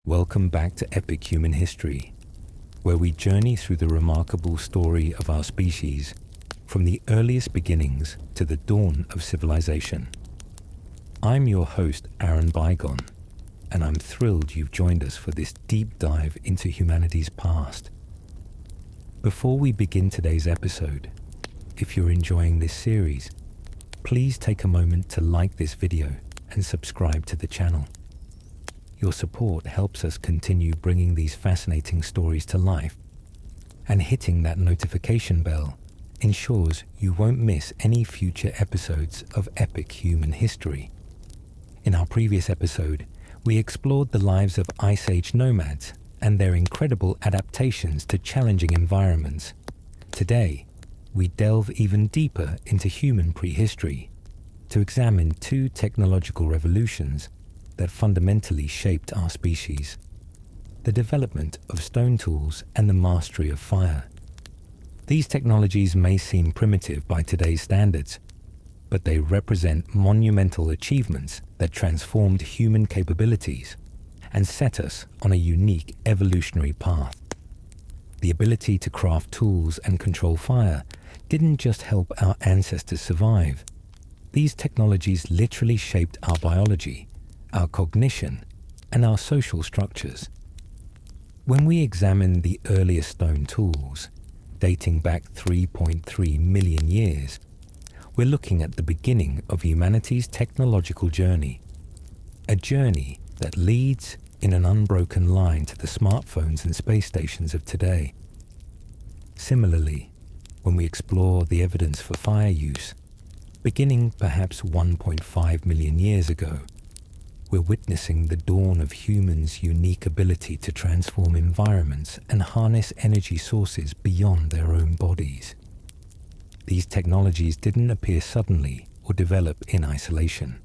Welcome back to Epic Human History, where we journey through the remarkable story of our species, from the earliest beginnings to the dawn of civilization. I'm your host, Aaron Bygone, and I'm thrilled you've joined us for this deep dive into humanity's past. Before we begin today's episode, if you're enjoying this series, please take a moment to like this video and subscribe to the channel. Your support helps us continue bringing these fascinating stories to life, and hitting that notification bell ensures you won't miss any future episodes of Epic Human History. In our previous episode, we explored the lives of Ice Age nomads and their incredible adaptations to challenging environments. Today, we delve even deeper into human prehistory to examine two technological revolutions that fundamentally shaped our species: the development of stone tools and the mastery of fire. These technologies may seem primitive by today's standards, but they represent monumental achievements that transformed human capabilities and set us on a unique evolutionary path. The ability to craft tools and control fire didn't just help our ancestors survive. These technologies literally shaped our biology, our cognition, and our social structures. When we examine the earliest stone tools, dating back 3.3 million years, we're looking at the beginning of humanity's technological journey, a journey that leads in an unbroken line to the smartphones and space stations of today. Similarly, when we explore the evidence for fire use, beginning perhaps 1.5 million years ago, we're witnessing the dawn of humans' unique ability to transform environments and harness energy sources beyond their own bodies. These technologies didn't appear suddenly or develop in isolation.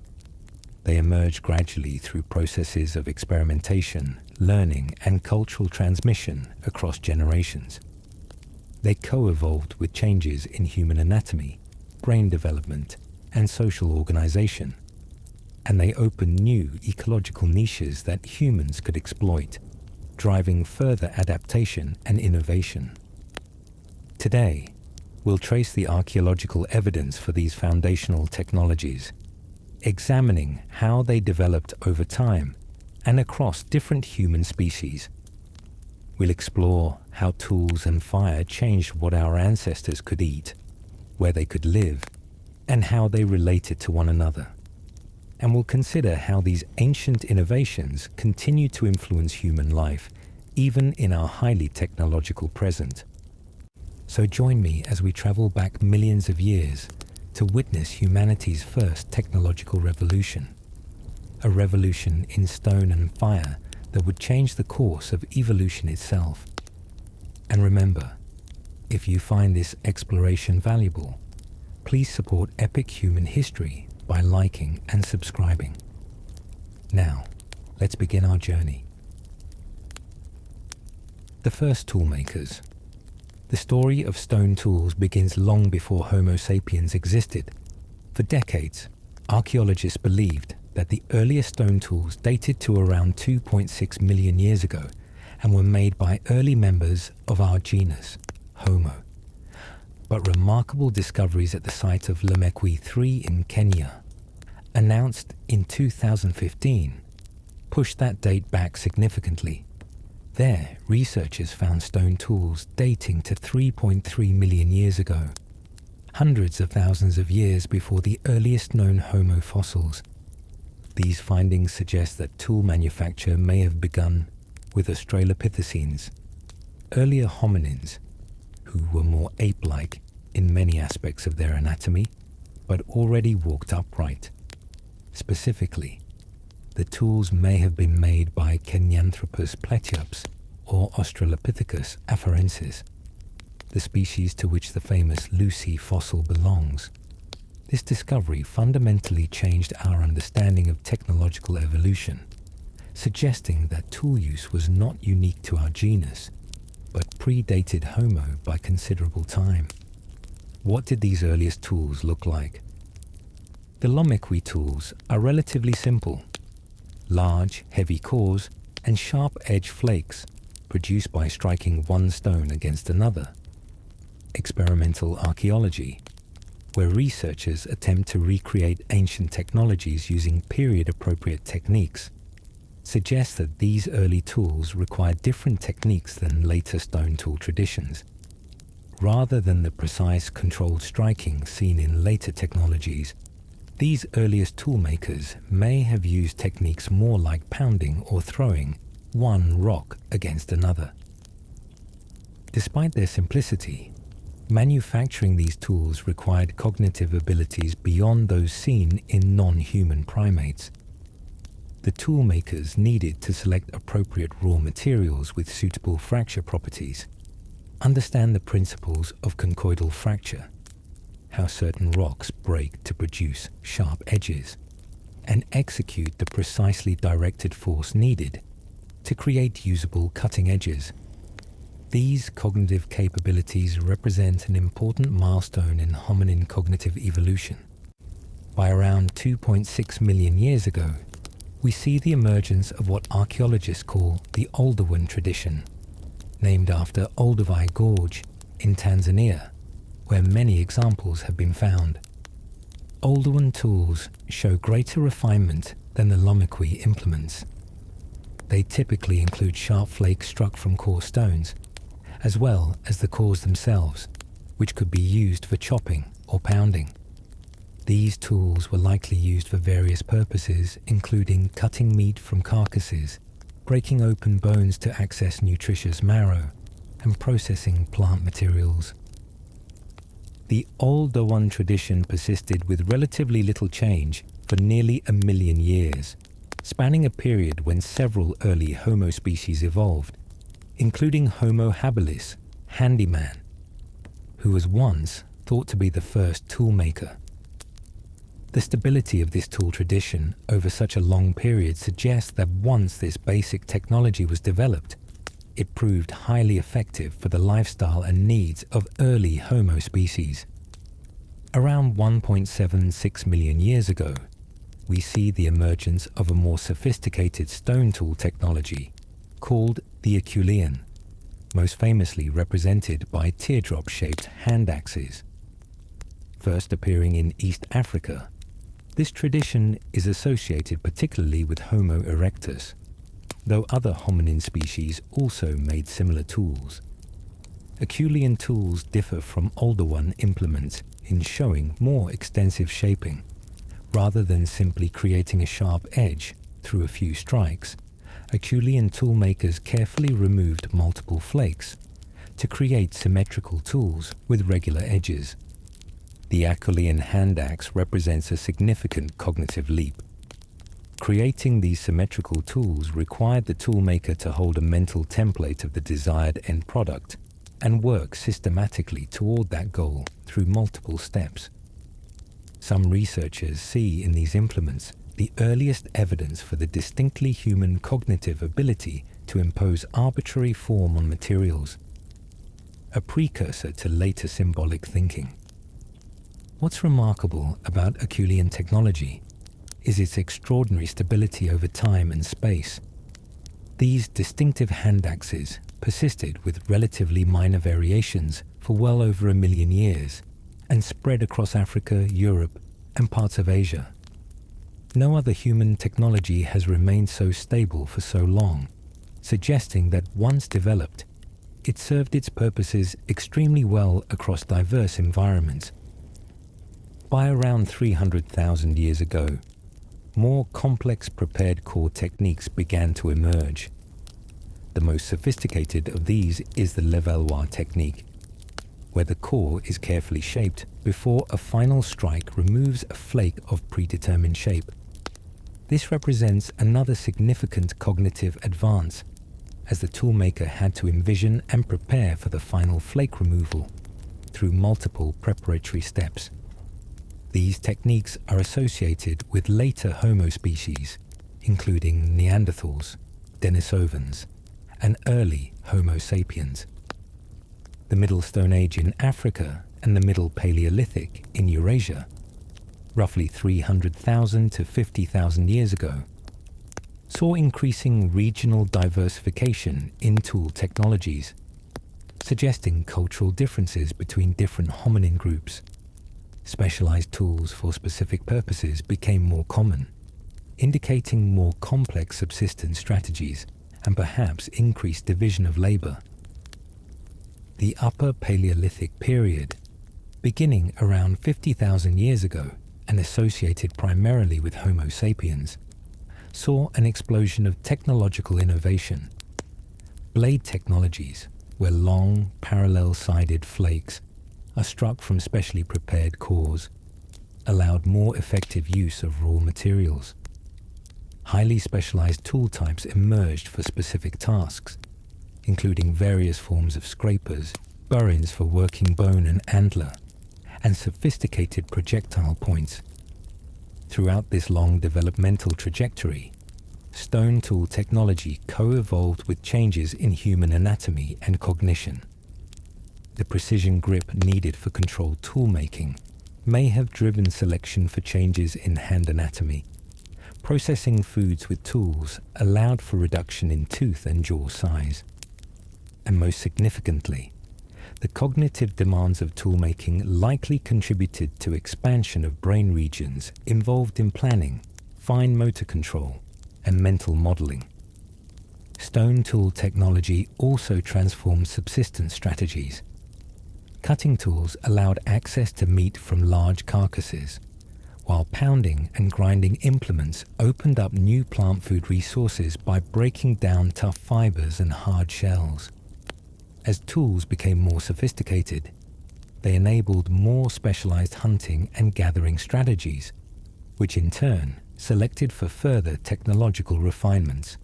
They emerged gradually through processes of experimentation, learning, and cultural transmission across generations. They co-evolved with changes in human anatomy, brain development, and social organization, and they opened new ecological niches that humans could exploit, driving further adaptation and innovation. Today, we'll trace the archaeological evidence for these foundational technologies, examining how they developed over time and across different human species. We'll explore how tools and fire changed what our ancestors could eat, where they could live, and how they related to one another. And we'll consider how these ancient innovations continue to influence human life, even in our highly technological present. So join me as we travel back millions of years to witness humanity's first technological revolution, a revolution in stone and fire that would change the course of evolution itself. And remember, if you find this exploration valuable, please support Epic Human History by liking and subscribing. Now, let's begin our journey. The first toolmakers. The story of stone tools begins long before Homo sapiens existed. For decades, archaeologists believed that the earliest stone tools dated to around 2.6 million years ago and were made by early members of our genus, Homo. But remarkable discoveries at the site of Lomekwi 3 in Kenya, announced in 2015, pushed that date back significantly. There, researchers found stone tools dating to 3.3 million years ago, hundreds of thousands of years before the earliest known Homo fossils. These findings suggest that tool manufacture may have begun with Australopithecines, earlier hominins who were more ape-like in many aspects of their anatomy, but already walked upright. Specifically, the tools may have been made by Kenyanthropus platypus or Australopithecus afarensis, the species to which the famous Lucy fossil belongs. This discovery fundamentally changed our understanding of technological evolution, suggesting that tool use was not unique to our genus, but predated Homo by considerable time. What did these earliest tools look like? The Lomekwi tools are relatively simple. Large, heavy cores and sharp-edge flakes produced by striking one stone against another. Experimental archaeology, where researchers attempt to recreate ancient technologies using period-appropriate techniques, suggests that these early tools required different techniques than later stone tool traditions. Rather than the precise, controlled striking seen in later technologies, these earliest toolmakers may have used techniques more like pounding or throwing one rock against another. Despite their simplicity, manufacturing these tools required cognitive abilities beyond those seen in non-human primates. The toolmakers needed to select appropriate raw materials with suitable fracture properties, understand the principles of conchoidal fracture, how certain rocks break to produce sharp edges, and execute the precisely directed force needed to create usable cutting edges. These cognitive capabilities represent an important milestone in hominin cognitive evolution. By around 2.6 million years ago, we see the emergence of what archaeologists call the Oldowan tradition, named after Olduvai Gorge in Tanzania, where many examples have been found. Oldowan tools show greater refinement than the Lomekwi implements. They typically include sharp flakes struck from core stones, as well as the cores themselves, which could be used for chopping or pounding. These tools were likely used for various purposes, including cutting meat from carcasses, breaking open bones to access nutritious marrow, and processing plant materials. The Oldowan tradition persisted with relatively little change for nearly 1 million years, spanning a period when several early Homo species evolved, including Homo habilis, handyman, who was once thought to be the first toolmaker. The stability of this tool tradition over such a long period suggests that once this basic technology was developed, it proved highly effective for the lifestyle and needs of early Homo species. Around 1.76 million years ago, we see the emergence of a more sophisticated stone tool technology called the Acheulean, most famously represented by teardrop-shaped hand axes. First appearing in East Africa, this tradition is associated particularly with Homo erectus, though other hominin species also made similar tools. Acheulean tools differ from Oldowan implements in showing more extensive shaping. Rather than simply creating a sharp edge through a few strikes, Acheulean toolmakers carefully removed multiple flakes to create symmetrical tools with regular edges. The Acheulean hand axe represents a significant cognitive leap. Creating these symmetrical tools required the toolmaker to hold a mental template of the desired end product and work systematically toward that goal through multiple steps. Some researchers see in these implements the earliest evidence for the distinctly human cognitive ability to impose arbitrary form on materials, a precursor to later symbolic thinking. What's remarkable about Acheulean technology is its extraordinary stability over time and space. These distinctive hand axes persisted with relatively minor variations for well over 1 million years and spread across Africa, Europe, and parts of Asia. No other human technology has remained so stable for so long, suggesting that once developed, it served its purposes extremely well across diverse environments. By around 300,000 years ago, more complex prepared core techniques began to emerge. The most sophisticated of these is the Levallois technique, where the core is carefully shaped before a final strike removes a flake of predetermined shape. This represents another significant cognitive advance, as the toolmaker had to envision and prepare for the final flake removal through multiple preparatory steps. These techniques are associated with later Homo species, including Neanderthals, Denisovans, and early Homo sapiens. The Middle Stone Age in Africa and the Middle Paleolithic in Eurasia, roughly 300,000 to 50,000 years ago, saw increasing regional diversification in tool technologies, suggesting cultural differences between different hominin groups. Specialized tools for specific purposes became more common, indicating more complex subsistence strategies and perhaps increased division of labor. The Upper Paleolithic period, beginning around 50,000 years ago and associated primarily with Homo sapiens, saw an explosion of technological innovation. Blade technologies, where long, parallel-sided flakes are struck from specially prepared cores, allowed more effective use of raw materials. Highly specialized tool types emerged for specific tasks, including various forms of scrapers, burins for working bone and antler, and sophisticated projectile points. Throughout this long developmental trajectory, stone tool technology co-evolved with changes in human anatomy and cognition. The precision grip needed for controlled tool making may have driven selection for changes in hand anatomy. Processing foods with tools allowed for reduction in tooth and jaw size. And most significantly, the cognitive demands of toolmaking likely contributed to expansion of brain regions involved in planning, fine motor control, and mental modeling. Stone tool technology also transformed subsistence strategies. Cutting tools allowed access to meat from large carcasses, while pounding and grinding implements opened up new plant food resources by breaking down tough fibers and hard shells. As tools became more sophisticated, they enabled more specialized hunting and gathering strategies, which in turn selected for further technological refinements.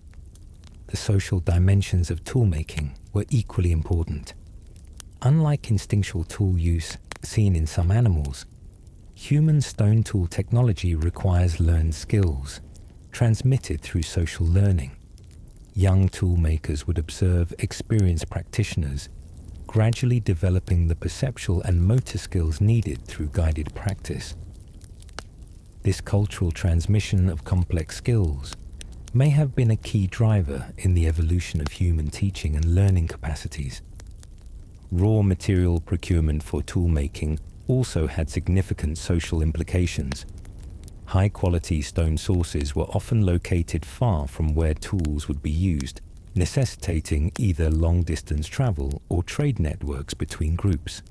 The social dimensions of toolmaking were equally important. Unlike instinctual tool use seen in some animals, human stone tool technology requires learned skills, transmitted through social learning. Young tool makers would observe experienced practitioners, gradually developing the perceptual and motor skills needed through guided practice. This cultural transmission of complex skills may have been a key driver in the evolution of human teaching and learning capacities. Raw material procurement for tool making also had significant social implications. High-quality stone sources were often located far from where tools would be used, necessitating either long-distance travel or trade networks between groups.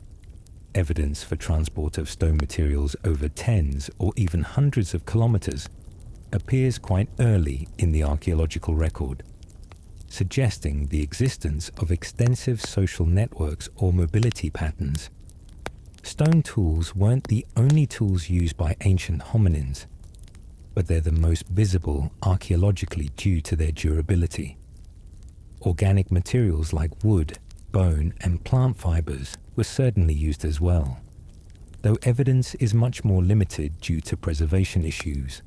Evidence for transport of stone materials over tens or even hundreds of kilometers appears quite early in the archaeological record, suggesting the existence of extensive social networks or mobility patterns. Stone tools weren't the only tools used by ancient hominins, but they're the most visible archaeologically due to their durability. Organic materials like wood, bone, and plant fibers were certainly used as well, though evidence is much more limited due to preservation issues.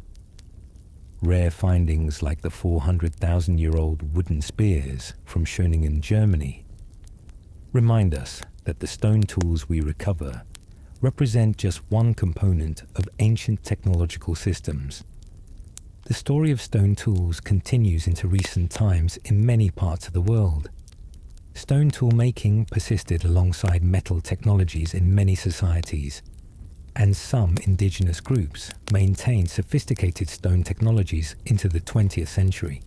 Rare findings like the 400,000-year-old wooden spears from Schöningen, Germany, remind us that the stone tools we recover represent just one component of ancient technological systems. The story of stone tools continues into recent times in many parts of the world. Stone tool making persisted alongside metal technologies in many societies, and some indigenous groups maintained sophisticated stone technologies into the 20th century.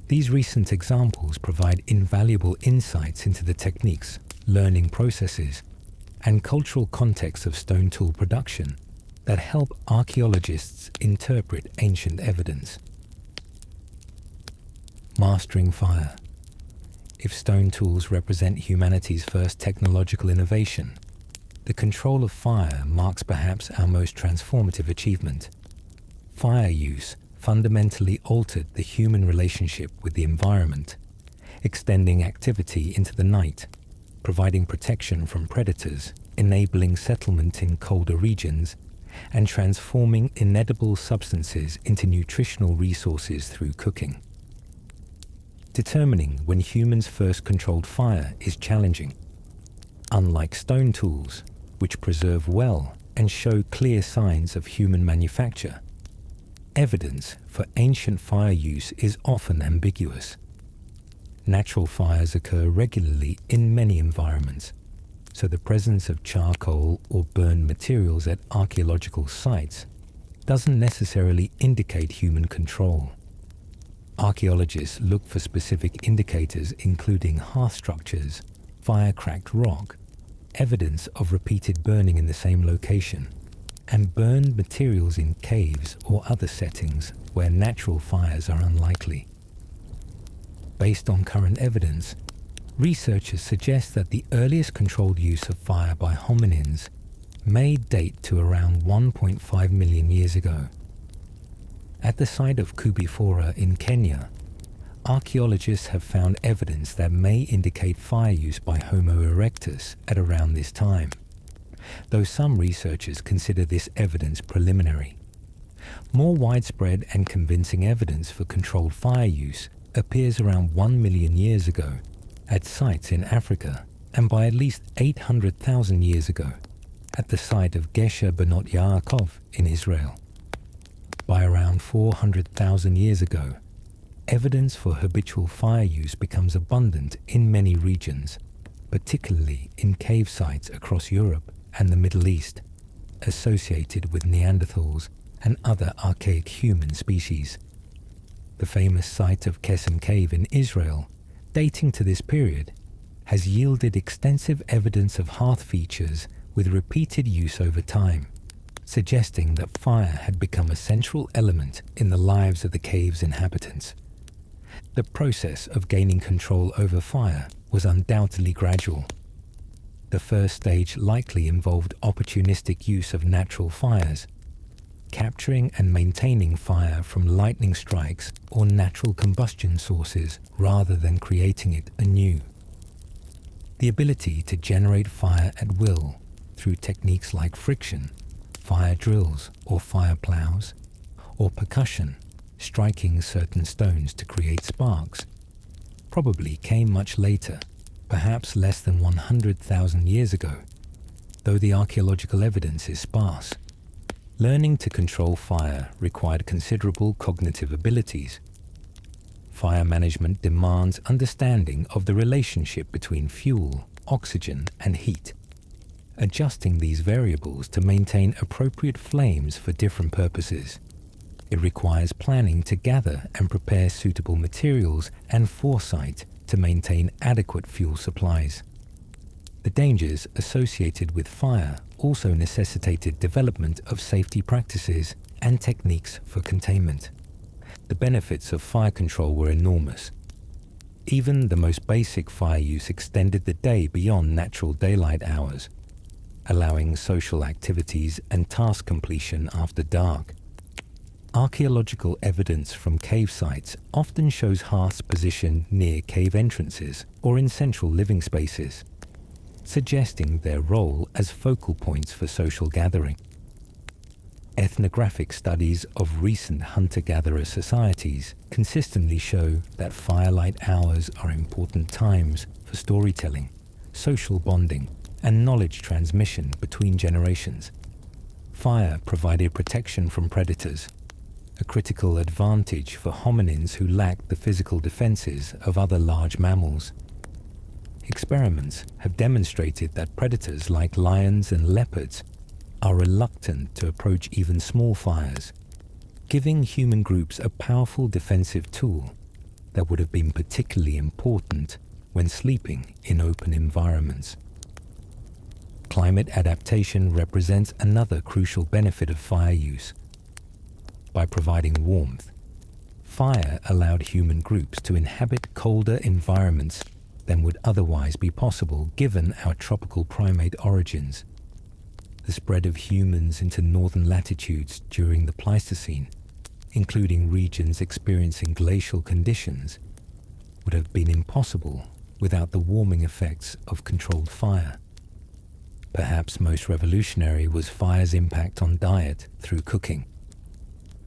These recent examples provide invaluable insights into the techniques, learning processes, and cultural context of stone tool production that help archaeologists interpret ancient evidence. Mastering fire. If stone tools represent humanity's first technological innovation, the control of fire marks perhaps our most transformative achievement. Fire use fundamentally altered the human relationship with the environment, extending activity into the night, providing protection from predators, enabling settlement in colder regions, and transforming inedible substances into nutritional resources through cooking. Determining when humans first controlled fire is challenging. Unlike stone tools, which preserve well and show clear signs of human manufacture, Evidence for ancient fire use is often ambiguous. Natural fires occur regularly in many environments, so the presence of charcoal or burned materials at archaeological sites doesn't necessarily indicate human control. Archaeologists look for specific indicators including hearth structures, fire-cracked rock, evidence of repeated burning in the same location, and burned materials in caves or other settings where natural fires are unlikely. Based on current evidence, researchers suggest that the earliest controlled use of fire by hominins may date to around 1.5 million years ago. At the site of Kubifora in Kenya, archaeologists have found evidence that may indicate fire use by Homo erectus at around this time, though some researchers consider this evidence preliminary. More widespread and convincing evidence for controlled fire use appears around 1 million years ago at sites in Africa, and by at least 800,000 years ago at the site of Gesher Benot Yaakov in Israel. By around 400,000 years ago, evidence for habitual fire use becomes abundant in many regions, particularly in cave sites across Europe and the Middle East, associated with Neanderthals and other archaic human species. The famous site of Kesem Cave in Israel, dating to this period, has yielded extensive evidence of hearth features with repeated use over time, suggesting that fire had become a central element in the lives of the cave's inhabitants. The process of gaining control over fire was undoubtedly gradual. The first stage likely involved opportunistic use of natural fires, capturing and maintaining fire from lightning strikes or natural combustion sources rather than creating it anew. The ability to generate fire at will through techniques like friction, fire drills or fire plows, or percussion, striking certain stones to create sparks, probably came much later, perhaps less than 100,000 years ago, though the archaeological evidence is sparse. Learning to control fire required considerable cognitive abilities. Fire management demands understanding of the relationship between fuel, oxygen, and heat, adjusting these variables to maintain appropriate flames for different purposes. It requires planning to gather and prepare suitable materials and foresight to maintain adequate fuel supplies. The dangers associated with fire also necessitated development of safety practices and techniques for containment. The benefits of fire control were enormous. Even the most basic fire use extended the day beyond natural daylight hours, allowing social activities and task completion after dark. Archaeological evidence from cave sites often shows hearths positioned near cave entrances or in central living spaces, suggesting their role as focal points for social gathering. Ethnographic studies of recent hunter-gatherer societies consistently show that firelight hours are important times for storytelling, social bonding, and knowledge transmission between generations. Fire provided protection from predators, a critical advantage for hominins who lacked the physical defenses of other large mammals. Experiments have demonstrated that predators like lions and leopards are reluctant to approach even small fires, giving human groups a powerful defensive tool that would have been particularly important when sleeping in open environments. Climate adaptation represents another crucial benefit of fire use. By providing warmth, fire allowed human groups to inhabit colder environments than would otherwise be possible given our tropical primate origins. The spread of humans into northern latitudes during the Pleistocene, including regions experiencing glacial conditions, would have been impossible without the warming effects of controlled fire. Perhaps most revolutionary was fire's impact on diet through cooking.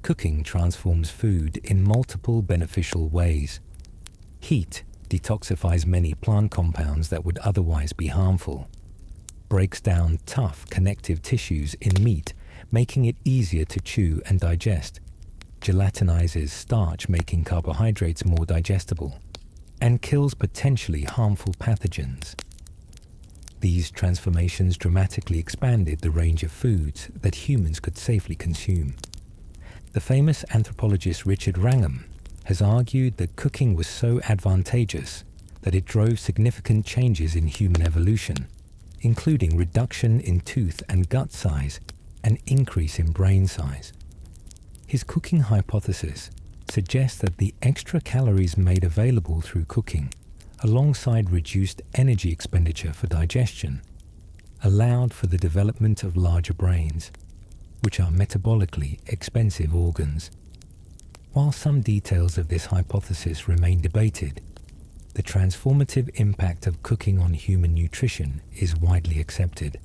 Cooking transforms food in multiple beneficial ways. Heat detoxifies many plant compounds that would otherwise be harmful, breaks down tough connective tissues in meat, making it easier to chew and digest, gelatinizes starch, making carbohydrates more digestible, and kills potentially harmful pathogens. These transformations dramatically expanded the range of foods that humans could safely consume. The famous anthropologist Richard Wrangham has argued that cooking was so advantageous that it drove significant changes in human evolution, including reduction in tooth and gut size and increase in brain size. His cooking hypothesis suggests that the extra calories made available through cooking, alongside reduced energy expenditure for digestion, allowed for the development of larger brains, which are metabolically expensive organs. While some details of this hypothesis remain debated, the transformative impact of cooking on human nutrition is widely accepted.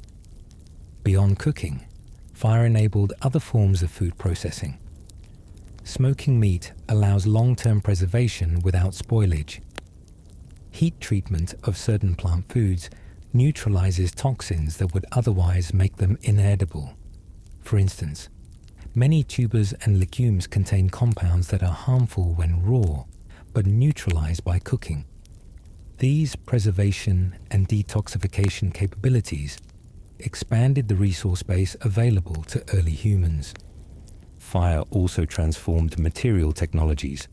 Beyond cooking, fire enabled other forms of food processing. Smoking meat allows long-term preservation without spoilage. Heat treatment of certain plant foods neutralizes toxins that would otherwise make them inedible. For instance, many tubers and legumes contain compounds that are harmful when raw, but neutralized by cooking. These preservation and detoxification capabilities expanded the resource base available to early humans. Fire also transformed material technologies.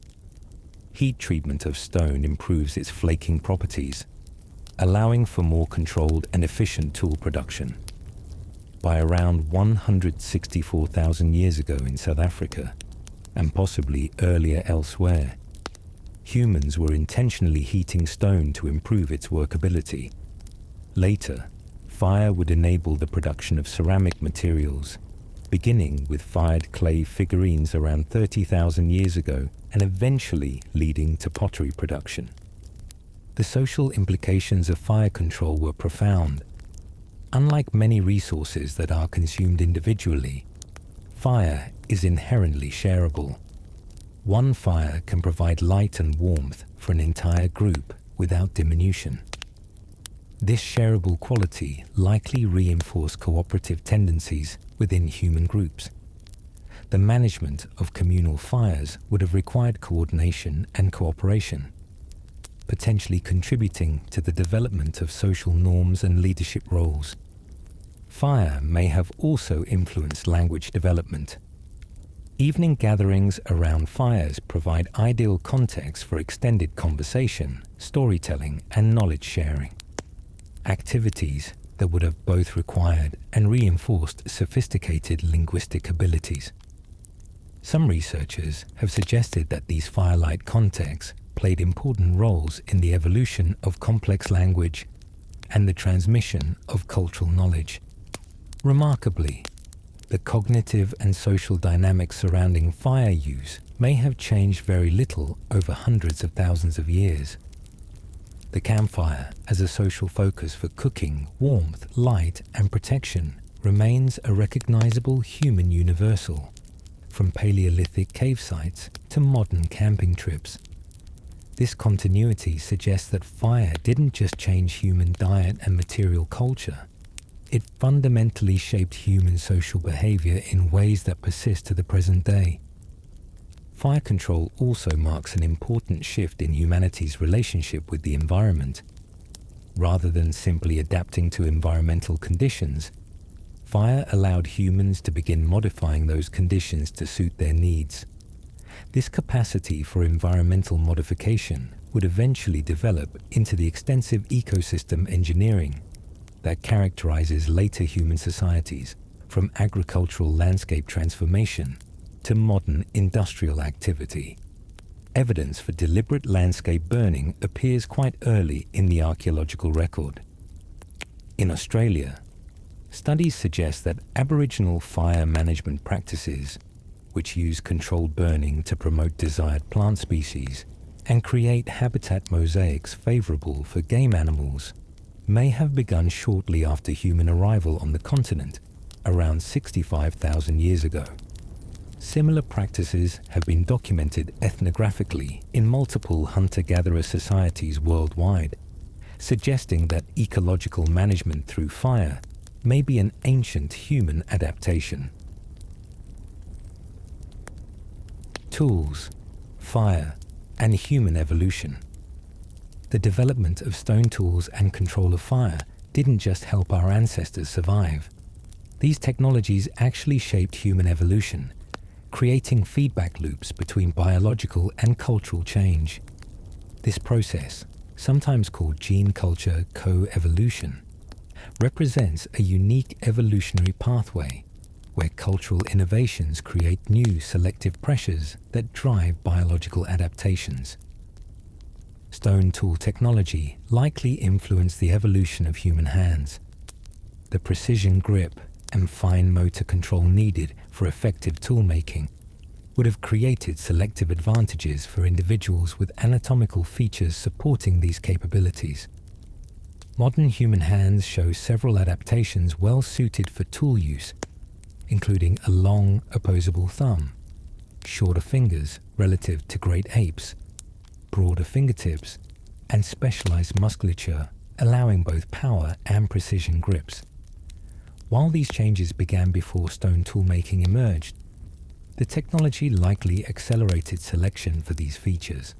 Heat treatment of stone improves its flaking properties, allowing for more controlled and efficient tool production. By around 164,000 years ago in South Africa, and possibly earlier elsewhere, humans were intentionally heating stone to improve its workability. Later, fire would enable the production of ceramic materials, beginning with fired clay figurines around 30,000 years ago and eventually leading to pottery production. The social implications of fire control were profound. Unlike many resources that are consumed individually, fire is inherently shareable. One fire can provide light and warmth for an entire group without diminution. This shareable quality likely reinforced cooperative tendencies within human groups. The management of communal fires would have required coordination and cooperation, potentially contributing to the development of social norms and leadership roles. Fire may have also influenced language development. Evening gatherings around fires provide ideal context for extended conversation, storytelling, and knowledge sharing. Activities that would have both required and reinforced sophisticated linguistic abilities. Some researchers have suggested that these firelight contexts played important roles in the evolution of complex language and the transmission of cultural knowledge. Remarkably, the cognitive and social dynamics surrounding fire use may have changed very little over hundreds of thousands of years. The campfire, as a social focus for cooking, warmth, light, and protection, remains a recognizable human universal, from Paleolithic cave sites to modern camping trips. This continuity suggests that fire didn't just change human diet and material culture. It fundamentally shaped human social behavior in ways that persist to the present day. Fire control also marks an important shift in humanity's relationship with the environment. Rather than simply adapting to environmental conditions, fire allowed humans to begin modifying those conditions to suit their needs. This capacity for environmental modification would eventually develop into the extensive ecosystem engineering that characterizes later human societies, from agricultural landscape transformation to modern industrial activity. Evidence for deliberate landscape burning appears quite early in the archaeological record. In Australia, studies suggest that Aboriginal fire management practices, which use controlled burning to promote desired plant species and create habitat mosaics favorable for game animals, may have begun shortly after human arrival on the continent, around 65,000 years ago. Similar practices have been documented ethnographically in multiple hunter-gatherer societies worldwide, suggesting that ecological management through fire may be an ancient human adaptation. tools, fire, and human evolution. The development of stone tools and control of fire didn't just help our ancestors survive. These technologies actually shaped human evolution, creating feedback loops between biological and cultural change. This process, sometimes called gene culture co-evolution, represents a unique evolutionary pathway where cultural innovations create new selective pressures that drive biological adaptations. Stone tool technology likely influenced the evolution of human hands. The precision grip and fine motor control needed for effective tool-making would have created selective advantages for individuals with anatomical features supporting these capabilities. Modern human hands show several adaptations well suited for tool use, including a long, opposable thumb, shorter fingers relative to great apes, broader fingertips, and specialized musculature, allowing both power and precision grips. While these changes began before stone toolmaking emerged, the technology likely accelerated selection for these features.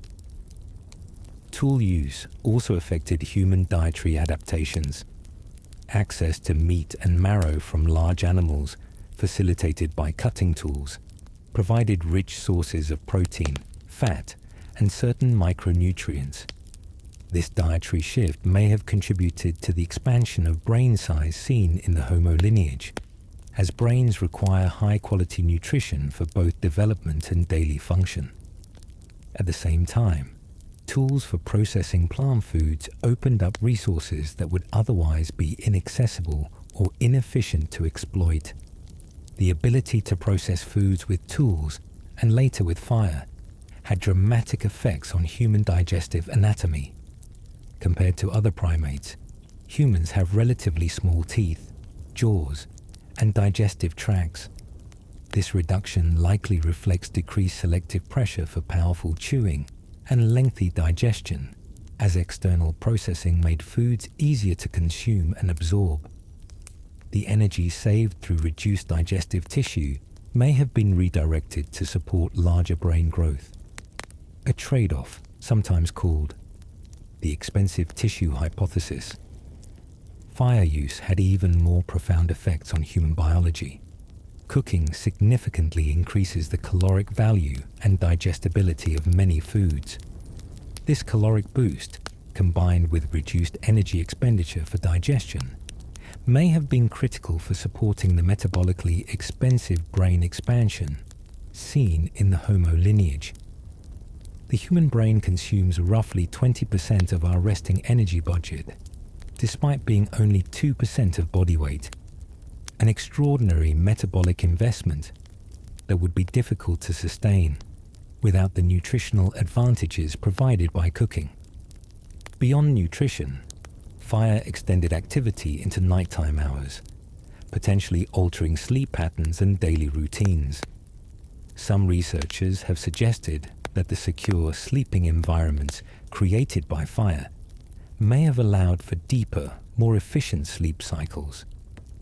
Tool use also affected human dietary adaptations. Access to meat and marrow from large animals, facilitated by cutting tools, provided rich sources of protein, fat, and certain micronutrients. This dietary shift may have contributed to the expansion of brain size seen in the Homo lineage, as brains require high-quality nutrition for both development and daily function. At the same time, tools for processing plant foods opened up resources that would otherwise be inaccessible or inefficient to exploit. The ability to process foods with tools, and later with fire, had dramatic effects on human digestive anatomy. Compared to other primates, humans have relatively small teeth, jaws, and digestive tracts. This reduction likely reflects decreased selective pressure for powerful chewing and lengthy digestion, as external processing made foods easier to consume and absorb. The energy saved through reduced digestive tissue may have been redirected to support larger brain growth. A trade-off, sometimes called the expensive tissue hypothesis. Fire use had even more profound effects on human biology. Cooking significantly increases the caloric value and digestibility of many foods. This caloric boost, combined with reduced energy expenditure for digestion, may have been critical for supporting the metabolically expensive brain expansion seen in the Homo lineage. The human brain consumes roughly 20% of our resting energy budget, despite being only 2% of body weight, an extraordinary metabolic investment that would be difficult to sustain without the nutritional advantages provided by cooking. Beyond nutrition, fire extended activity into nighttime hours, potentially altering sleep patterns and daily routines. Some researchers have suggested that the secure sleeping environments created by fire may have allowed for deeper, more efficient sleep cycles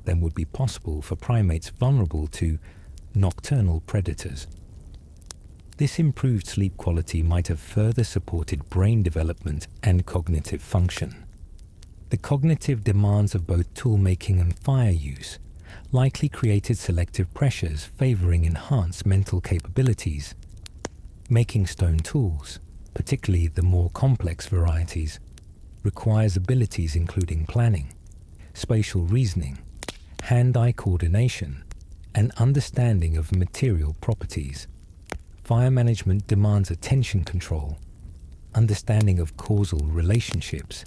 than would be possible for primates vulnerable to nocturnal predators. This improved sleep quality might have further supported brain development and cognitive function. The cognitive demands of both tool-making and fire use likely created selective pressures favoring enhanced mental capabilities. Making stone tools, particularly the more complex varieties, requires abilities including planning, spatial reasoning, hand-eye coordination, and understanding of material properties. Fire management demands attention control, understanding of causal relationships,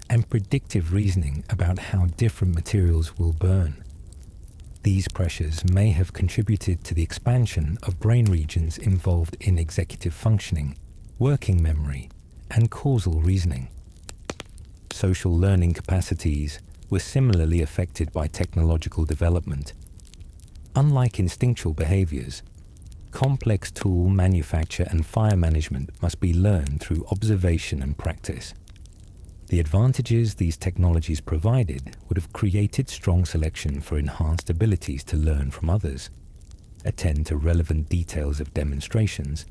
and predictive reasoning about how different materials will burn. These pressures may have contributed to the expansion of brain regions involved in executive functioning, working memory, and causal reasoning. Social learning capacities were similarly affected by technological development. Unlike instinctual behaviors, complex tool manufacture and fire management must be learned through observation and practice. The advantages these technologies provided would have created strong selection for enhanced abilities to learn from others. attend to relevant details of demonstrations,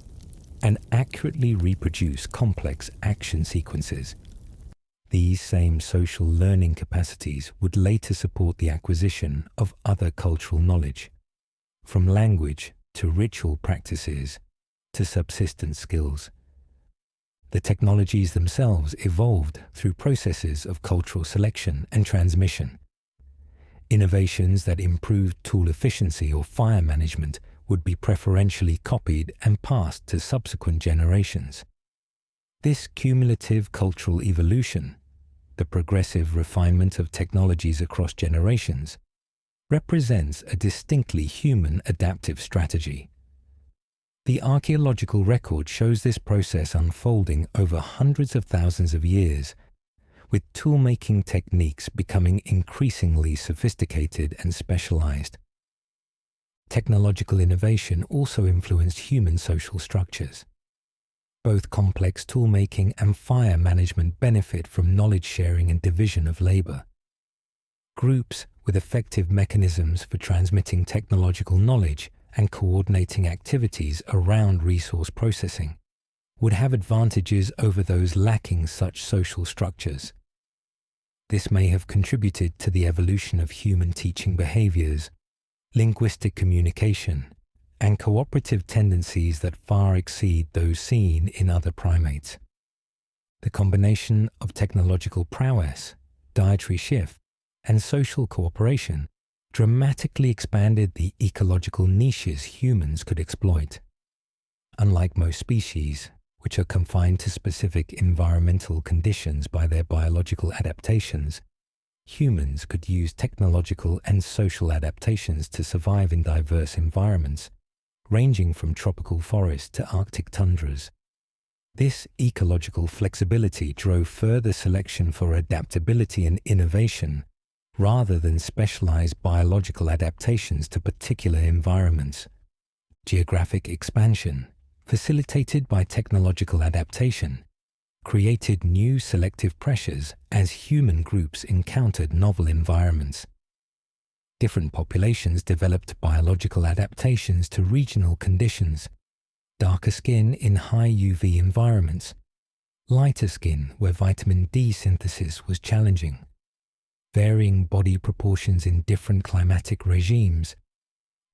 and accurately reproduce complex action sequences. These same social learning capacities would later support the acquisition of other cultural knowledge, from language to ritual practices to subsistence skills. The technologies themselves evolved through processes of cultural selection and transmission. Innovations that improved tool efficiency or fire management would be preferentially copied and passed to subsequent generations. This cumulative cultural evolution, the progressive refinement of technologies across generations, represents a distinctly human adaptive strategy. The archaeological record shows this process unfolding over hundreds of thousands of years, with tool-making techniques becoming increasingly sophisticated and specialized. Technological innovation also influenced human social structures. Both complex tool-making and fire management benefit from knowledge sharing and division of labor. Groups with effective mechanisms for transmitting technological knowledge and coordinating activities around resource processing would have advantages over those lacking such social structures. This may have contributed to the evolution of human teaching behaviors, linguistic communication, and cooperative tendencies that far exceed those seen in other primates. The combination of technological prowess, dietary shift, and social cooperation dramatically expanded the ecological niches humans could exploit. Unlike most species, which are confined to specific environmental conditions by their biological adaptations, humans could use technological and social adaptations to survive in diverse environments, ranging from tropical forests to Arctic tundras. This ecological flexibility drove further selection for adaptability and innovation, rather than specialized biological adaptations to particular environments. Geographic expansion, facilitated by technological adaptation, created new selective pressures as human groups encountered novel environments. Different populations developed biological adaptations to regional conditions: darker skin in high UV environments, lighter skin where vitamin D synthesis was challenging, varying body proportions in different climatic regimes,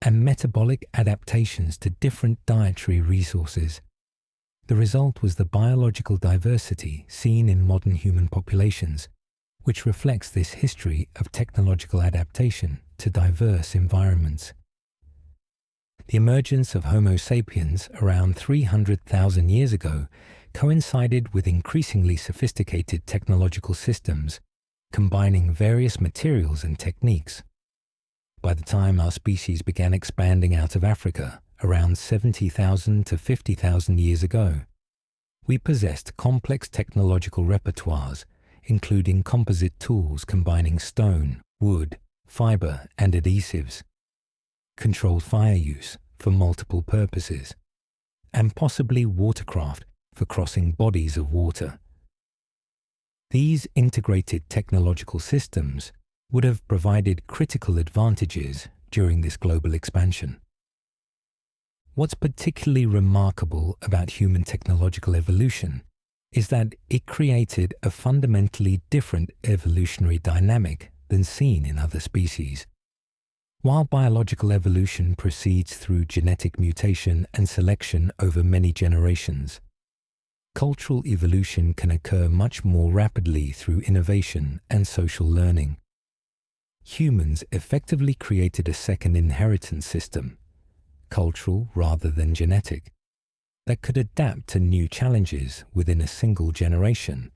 and metabolic adaptations to different dietary resources. The result was the biological diversity seen in modern human populations, which reflects this history of technological adaptation to diverse environments. The emergence of Homo sapiens around 300,000 years ago coincided with increasingly sophisticated technological systems, combining various materials and techniques. By the time our species began expanding out of Africa, around 70,000 to 50,000 years ago, we possessed complex technological repertoires, including composite tools combining stone, wood, fiber, and adhesives, controlled fire use for multiple purposes, and possibly watercraft for crossing bodies of water. These integrated technological systems would have provided critical advantages during this global expansion. What's particularly remarkable about human technological evolution is that it created a fundamentally different evolutionary dynamic than seen in other species. While biological evolution proceeds through genetic mutation and selection over many generations, cultural evolution can occur much more rapidly through innovation and social learning. Humans effectively created a second inheritance system, cultural rather than genetic, that could adapt to new challenges within a single generation,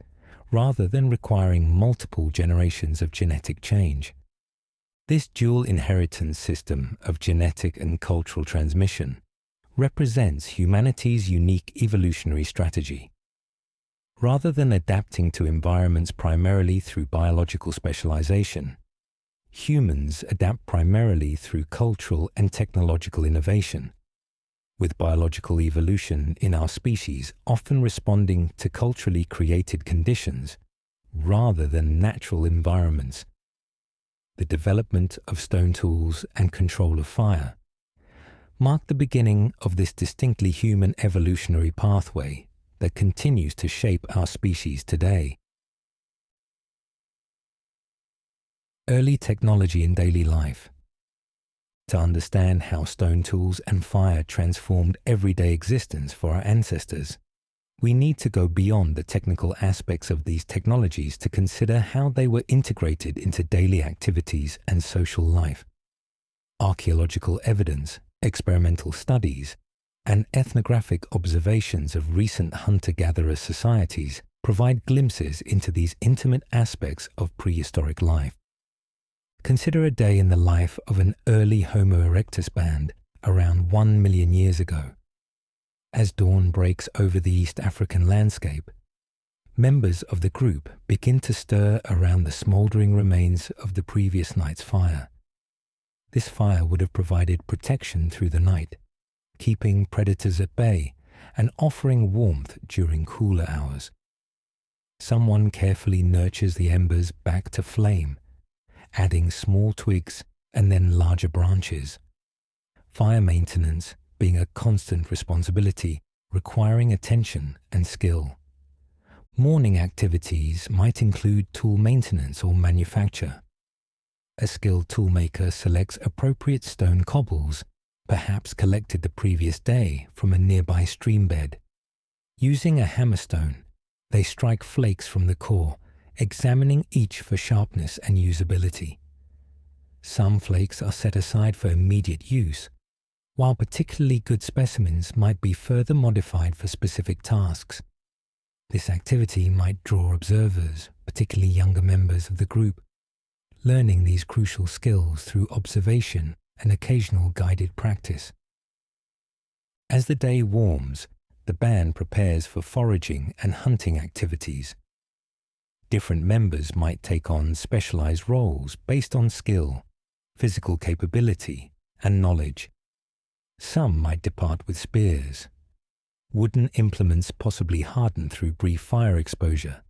rather than requiring multiple generations of genetic change. This dual inheritance system of genetic and cultural transmission represents humanity's unique evolutionary strategy. Rather than adapting to environments primarily through biological specialization, humans adapt primarily through cultural and technological innovation, with biological evolution in our species often responding to culturally created conditions rather than natural environments. The development of stone tools and control of fire, marked the beginning of this distinctly human evolutionary pathway that continues to shape our species today. Early technology in daily life. To understand how stone tools and fire transformed everyday existence for our ancestors, we need to go beyond the technical aspects of these technologies to consider how they were integrated into daily activities and social life. Archaeological evidence, experimental studies, and ethnographic observations of recent hunter-gatherer societies provide glimpses into these intimate aspects of prehistoric life. Consider a day in the life of an early Homo erectus band around 1 million years ago. As dawn breaks over the East African landscape, members of the group begin to stir around the smouldering remains of the previous night's fire. This fire would have provided protection through the night, keeping predators at bay and offering warmth during cooler hours. Someone carefully nurtures the embers back to flame, adding small twigs and then larger branches. Fire maintenance being a constant responsibility, requiring attention and skill. Morning activities might include tool maintenance or manufacture. A skilled toolmaker selects appropriate stone cobbles, perhaps collected the previous day from a nearby stream bed. Using a hammerstone, they strike flakes from the core, examining each for sharpness and usability. Some flakes are set aside for immediate use, while particularly good specimens might be further modified for specific tasks. This activity might draw observers, particularly younger members of the group, learning these crucial skills through observation and occasional guided practice. As the day warms, the band prepares for foraging and hunting activities. Different members might take on specialized roles based on skill, physical capability, and knowledge. Some might depart with spears, wooden implements possibly hardened through brief fire exposure,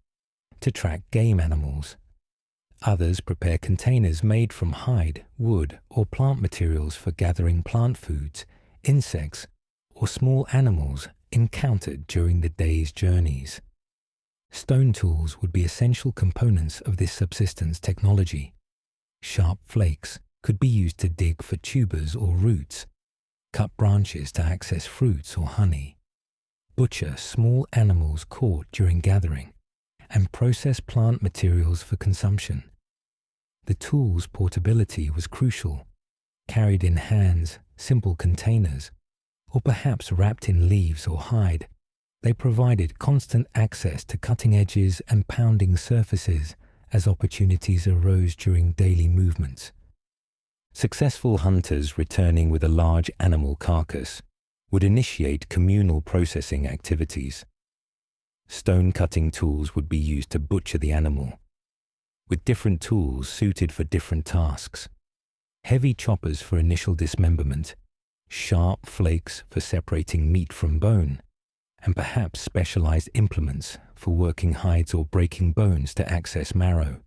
to track game animals. Others prepare containers made from hide, wood, or plant materials for gathering plant foods, insects, or small animals encountered during the day's journeys. Stone tools would be essential components of this subsistence technology. Sharp flakes could be used to dig for tubers or roots, cut branches to access fruits or honey, butcher small animals caught during gathering, and process plant materials for consumption. The tool's portability was crucial, carried in hands, simple containers, or perhaps wrapped in leaves or hide. They provided constant access to cutting edges and pounding surfaces as opportunities arose during daily movements. Successful hunters returning with a large animal carcass would initiate communal processing activities. Stone-cutting tools would be used to butcher the animal, with different tools suited for different tasks. Heavy choppers for initial dismemberment, sharp flakes for separating meat from bone, and perhaps specialized implements for working hides or breaking bones to access marrow.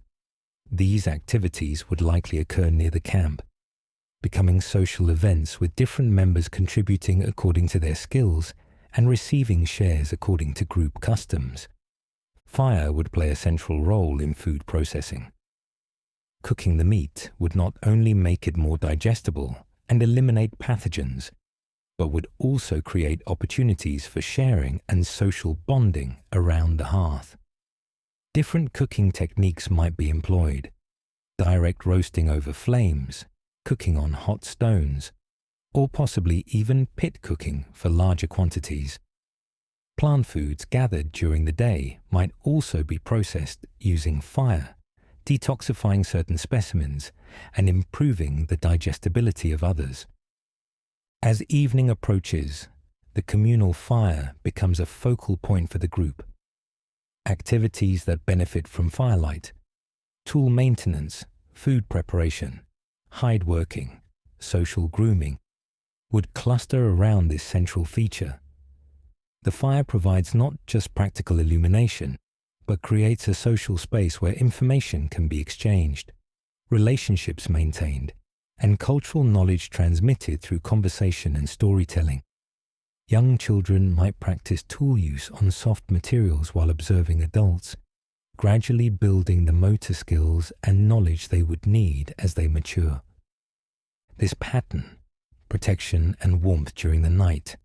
These activities would likely occur near the camp, becoming social events with different members contributing according to their skills and receiving shares according to group customs. Fire would play a central role in food processing. Cooking the meat would not only make it more digestible and eliminate pathogens, but would also create opportunities for sharing and social bonding around the hearth. Different cooking techniques might be employed: direct roasting over flames, cooking on hot stones, or possibly even pit cooking for larger quantities. Plant foods gathered during the day might also be processed using fire, detoxifying certain specimens and improving the digestibility of others. As evening approaches, the communal fire becomes a focal point for the group. Activities that benefit from firelight, tool maintenance, food preparation, hide working, social grooming, would cluster around this central feature. The fire provides not just practical illumination, but creates a social space where information can be exchanged, relationships maintained, and cultural knowledge transmitted through conversation and storytelling. Young children might practice tool use on soft materials while observing adults, gradually building the motor skills and knowledge they would need as they mature. This pattern, protection and warmth during the night,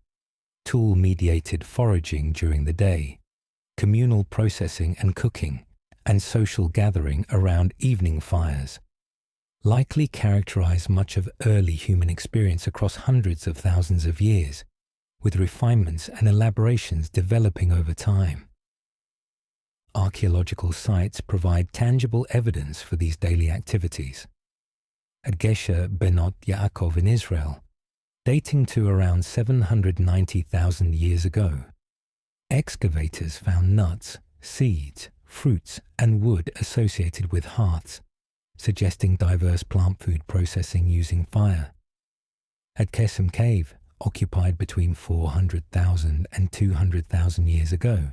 tool-mediated foraging during the day, communal processing and cooking, and social gathering around evening fires, likely characterize much of early human experience across hundreds of thousands of years, with refinements and elaborations developing over time. Archaeological sites provide tangible evidence for these daily activities. At Gesher Benot Yaakov in Israel, dating to around 790,000 years ago, excavators found nuts, seeds, fruits, and wood associated with hearths, suggesting diverse plant food processing using fire. At Kesem Cave, occupied between 400,000 and 200,000 years ago,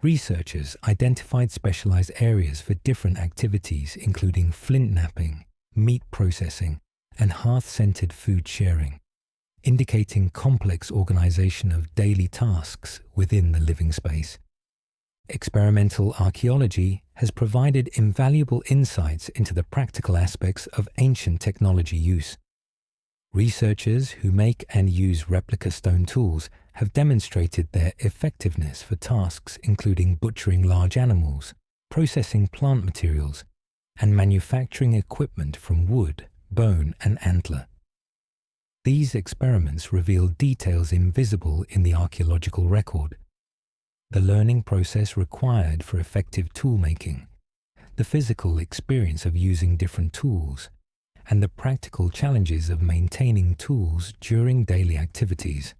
researchers identified specialized areas for different activities including flint knapping, meat processing, and hearth-centered food sharing, indicating complex organization of daily tasks within the living space. Experimental archaeology has provided invaluable insights into the practical aspects of ancient technology use. Researchers who make and use replica stone tools have demonstrated their effectiveness for tasks including butchering large animals, processing plant materials, and manufacturing equipment from wood, bone, and antler. These experiments reveal details invisible in the archaeological record: the learning process required for effective tool-making, the physical experience of using different tools, and the practical challenges of maintaining tools during daily activities.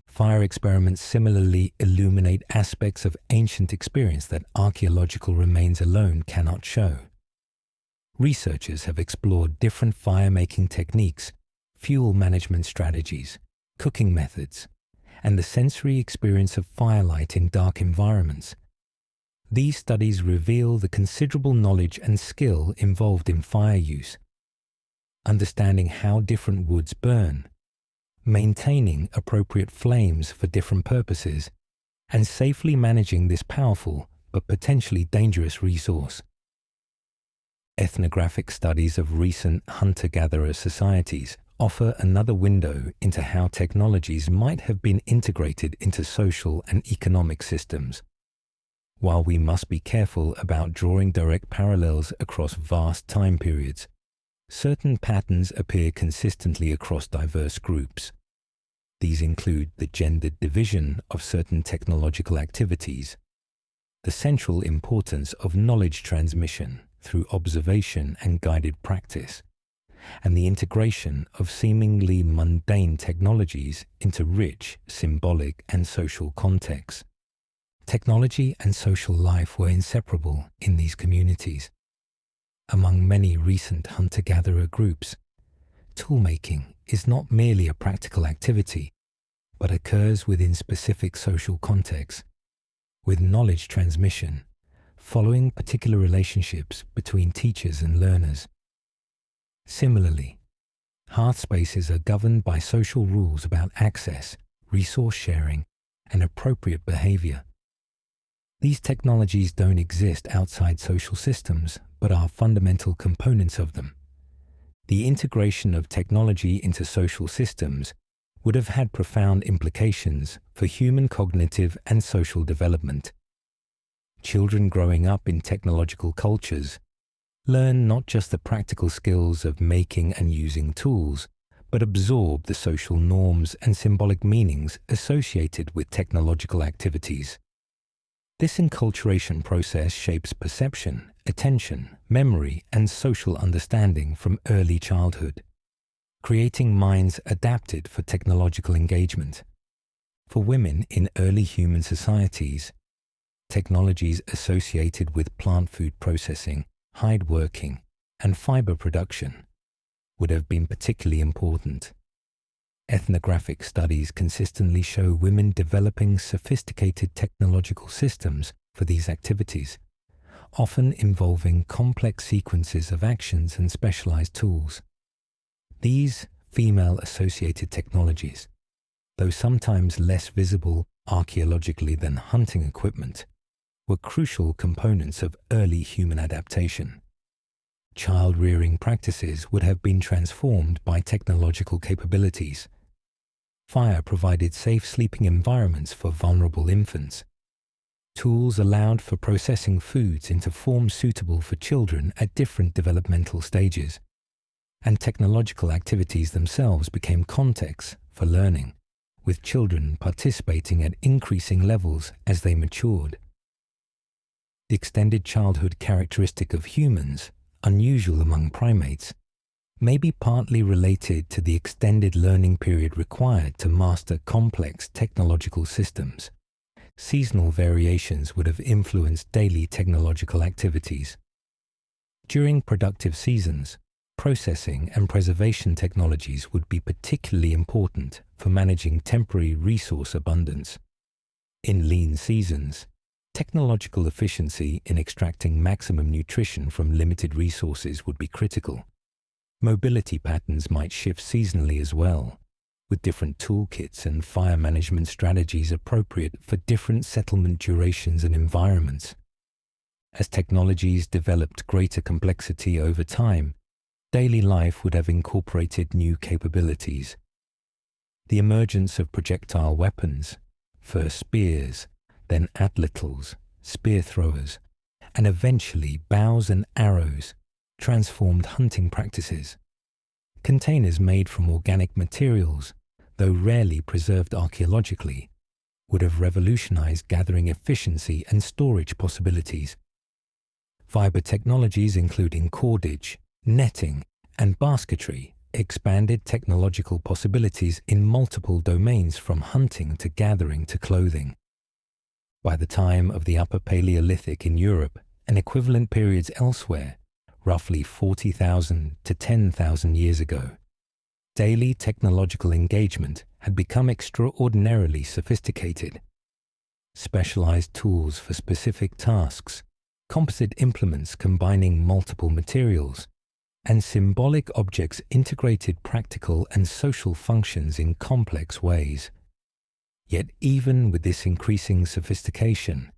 Fire experiments similarly illuminate aspects of ancient experience that archaeological remains alone cannot show. Researchers have explored different fire-making techniques, fuel management strategies, cooking methods, and the sensory experience of firelight in dark environments. These studies reveal the considerable knowledge and skill involved in fire use. Understanding how different woods burn, maintaining appropriate flames for different purposes, and safely managing this powerful but potentially dangerous resource. Ethnographic studies of recent hunter-gatherer societies offer another window into how technologies might have been integrated into social and economic systems. While we must be careful about drawing direct parallels across vast time periods, certain patterns appear consistently across diverse groups. These include the gendered division of certain technological activities, the central importance of knowledge transmission through observation and guided practice, and the integration of seemingly mundane technologies into rich, symbolic, and social contexts. Technology and social life were inseparable in these communities. Among many recent hunter-gatherer groups, toolmaking is not merely a practical activity, but occurs within specific social contexts, with knowledge transmission following particular relationships between teachers and learners. Similarly, hearth spaces are governed by social rules about access, resource sharing, and appropriate behavior. These technologies don't exist outside social systems, but are fundamental components of them. The integration of technology into social systems would have had profound implications for human cognitive and social development. Children growing up in technological cultures learn not just the practical skills of making and using tools, but absorb the social norms and symbolic meanings associated with technological activities. This enculturation process shapes perception, attention, memory, and social understanding from early childhood, creating minds adapted for technological engagement. For women in early human societies, technologies associated with plant food processing, hide working, and fiber production would have been particularly important. Ethnographic studies consistently show women developing sophisticated technological systems for these activities, often involving complex sequences of actions and specialized tools. These female-associated technologies, though sometimes less visible archaeologically than hunting equipment, were crucial components of early human adaptation. Child-rearing practices would have been transformed by technological capabilities. Fire provided safe sleeping environments for vulnerable infants. Tools allowed for processing foods into forms suitable for children at different developmental stages, and technological activities themselves became contexts for learning, with children participating at increasing levels as they matured. The extended childhood characteristic of humans, unusual among primates, may be partly related to the extended learning period required to master complex technological systems. Seasonal variations would have influenced daily technological activities. During productive seasons, processing and preservation technologies would be particularly important for managing temporary resource abundance. In lean seasons, technological efficiency in extracting maximum nutrition from limited resources would be critical. Mobility patterns might shift seasonally as well, with different toolkits and fire management strategies appropriate for different settlement durations and environments. As technologies developed greater complexity over time, daily life would have incorporated new capabilities. The emergence of projectile weapons, first spears, then atlatls, spear throwers, and eventually bows and arrows, transformed hunting practices. Containers made from organic materials, though rarely preserved archaeologically, would have revolutionized gathering efficiency and storage possibilities. Fiber technologies including cordage, netting, and basketry expanded technological possibilities in multiple domains from hunting to gathering to clothing. By the time of the Upper Paleolithic in Europe and equivalent periods elsewhere, roughly 40,000 to 10,000 years ago, daily technological engagement had become extraordinarily sophisticated. Specialized tools for specific tasks, composite implements combining multiple materials, and symbolic objects integrated practical and social functions in complex ways. Yet even with this increasing sophistication,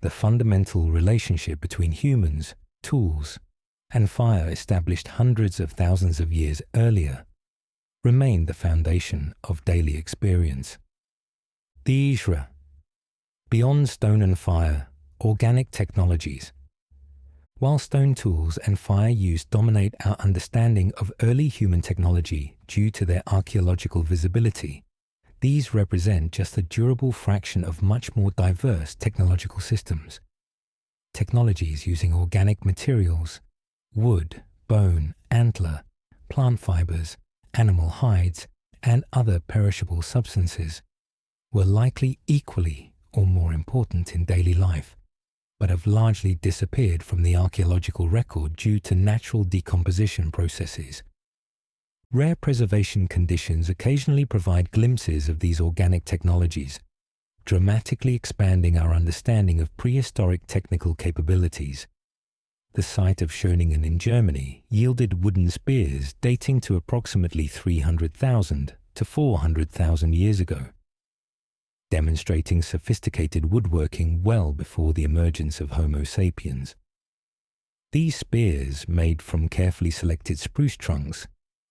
the fundamental relationship between humans, tools, and fire established hundreds of thousands of years earlier remained the foundation of daily experience. The Ijra. Beyond stone and fire, organic technologies. While stone tools and fire use dominate our understanding of early human technology due to their archaeological visibility, these represent just a durable fraction of much more diverse technological systems. Technologies using organic materials, wood, bone, antler, plant fibers, animal hides, and other perishable substances were likely equally or more important in daily life, but have largely disappeared from the archaeological record due to natural decomposition processes. Rare preservation conditions occasionally provide glimpses of these organic technologies, dramatically expanding our understanding of prehistoric technical capabilities. The site of Schöningen in Germany yielded wooden spears dating to approximately 300,000 to 400,000 years ago, demonstrating sophisticated woodworking well before the emergence of Homo sapiens. These spears, made from carefully selected spruce trunks,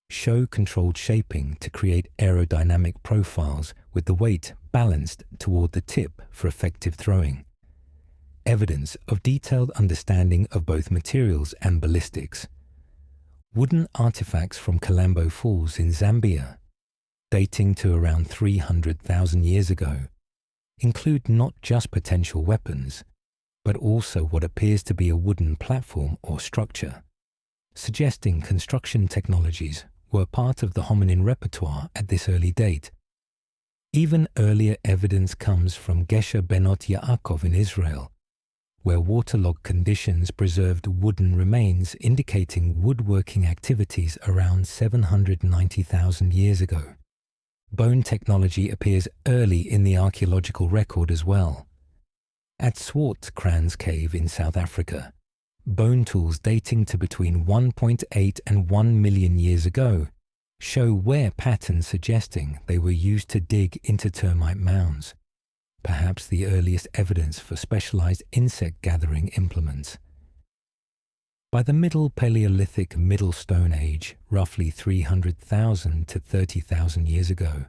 show controlled shaping to create aerodynamic profiles with the weight balanced toward the tip for effective throwing. Evidence of detailed understanding of both materials and ballistics. Wooden artifacts from Kalambo Falls in Zambia, dating to around 300,000 years ago, include not just potential weapons, but also what appears to be a wooden platform or structure, suggesting construction technologies were part of the hominin repertoire at this early date. Even earlier evidence comes from Gesher Benot Yaakov in Israel, where waterlogged conditions preserved wooden remains indicating woodworking activities around 790,000 years ago. Bone technology appears early in the archaeological record as well. At Swartkrans Cave in South Africa, bone tools dating to between 1.8 and 1 million years ago show wear patterns suggesting they were used to dig into termite mounds, perhaps the earliest evidence for specialized insect gathering implements. By the Middle Paleolithic Middle Stone Age, roughly 300,000 to 30,000 years ago,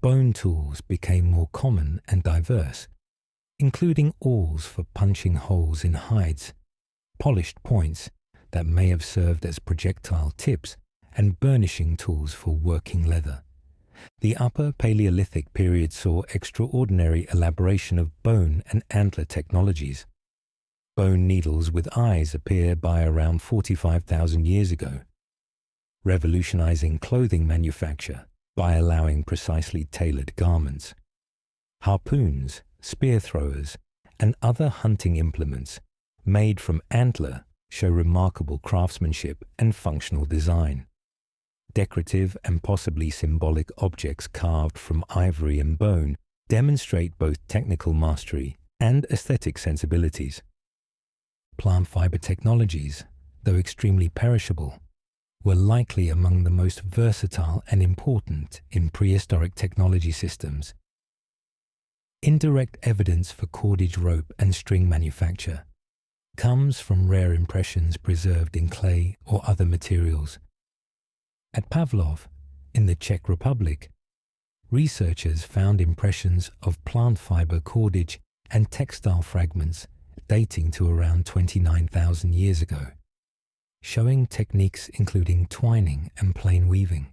bone tools became more common and diverse, including awls for punching holes in hides, polished points that may have served as projectile tips, and burnishing tools for working leather. The Upper Paleolithic period saw extraordinary elaboration of bone and antler technologies. Bone needles with eyes appear by around 45,000 years ago, revolutionizing clothing manufacture by allowing precisely tailored garments. Harpoons, spear throwers, and other hunting implements made from antler show remarkable craftsmanship and functional design. Decorative and possibly symbolic objects carved from ivory and bone demonstrate both technical mastery and aesthetic sensibilities. Plant fiber technologies, though extremely perishable, were likely among the most versatile and important in prehistoric technology systems. Indirect evidence for cordage rope and string manufacture comes from rare impressions preserved in clay or other materials. At Pavlov, in the Czech Republic, researchers found impressions of plant fiber cordage and textile fragments dating to around 29,000 years ago, showing techniques including twining and plain weaving.